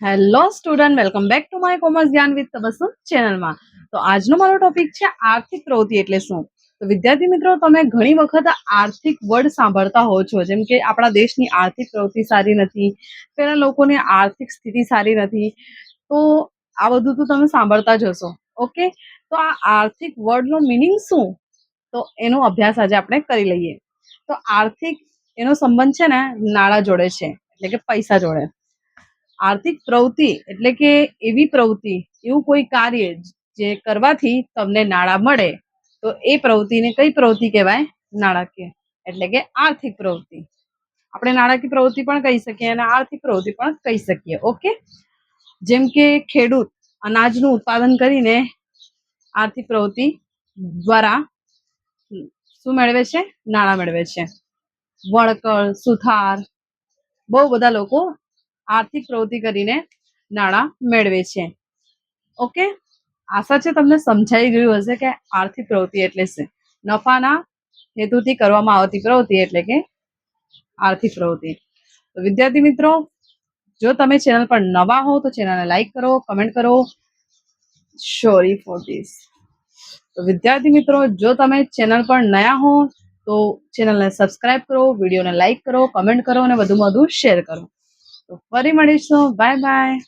Hello student, welcome back to my commerce જ્ઞાન with તબસ્સુમ ચેનલમાં. તો આજનો મારો ટોપિક છે આર્થિક પ્રવૃત્તિ એટલે શું. તો વિદ્યાર્થી મિત્રો, તમે ઘણી વખત આર્થિક વર્ડ સાંભળતા હો છો, જેમ કે આપણા દેશની આર્થિક પ્રવૃત્તિ સારી નથી, પેલા લોકોની આર્થિક સ્થિતિ સારી નથી. તો આ બધું તો તમે સાંભળતા જ હશો. ઓકે, તો આ આર્થિક વર્ડનો મિનિંગ શું, તો એનો અભ્યાસ આજે આપણે કરી લઈએ. તો આર્થિક એનો સંબંધ છે ને નાણાં જોડે છે, એટલે કે પૈસા જોડે. આર્થિક પ્રવૃત્તિ એટલે કે એવી પ્રવૃત્તિ, એવું કોઈ કાર્ય જે કરવાથી તમને નાણાં મળે, તો એ પ્રવૃત્તિને કઈ પ્રવૃત્તિ કહેવાય? નાણાકીય, એટલે કે આર્થિક પ્રવૃત્તિ. આપણે નાણાકીય પ્રવૃત્તિ પણ કહી શકીએ અને આર્થિક પ્રવૃત્તિ પણ કહી શકીએ. ઓકે, જેમ કે ખેડૂત અનાજનું ઉત્પાદન કરીને આર્થિક પ્રવૃત્તિ દ્વારા શું મેળવે છે? નાણાં મેળવે છે. વણકર, સુથાર, બહુ બધા લોકો આર્થિક પ્રવૃત્તિ કરીને નાણાં મેળવે છે. ઓકે, આશા છે તમને સમજાઈ ગયું હશે કે આર્થિક પ્રવૃત્તિ એટલે શું. નફાના હેતુથી કરવામાં આવતી પ્રવૃત્તિ એટલે કે આર્થિક પ્રવૃત્તિ. તો વિદ્યાર્થી મિત્રો, જો તમે ચેનલ પર નવા હો તો ચેનલને લાઈક કરો, કમેન્ટ કરો. Sorry for this. તો વિદ્યાર્થી મિત્રો, જો તમે ચેનલ પર નયા હો તો ચેનલને સબસ્ક્રાઇબ કરો, વિડીયોને લાઈક કરો, કમેન્ટ કરો અને વધુમાં વધુ શેર કરો. તો ફરી મળીશું. Bye bye.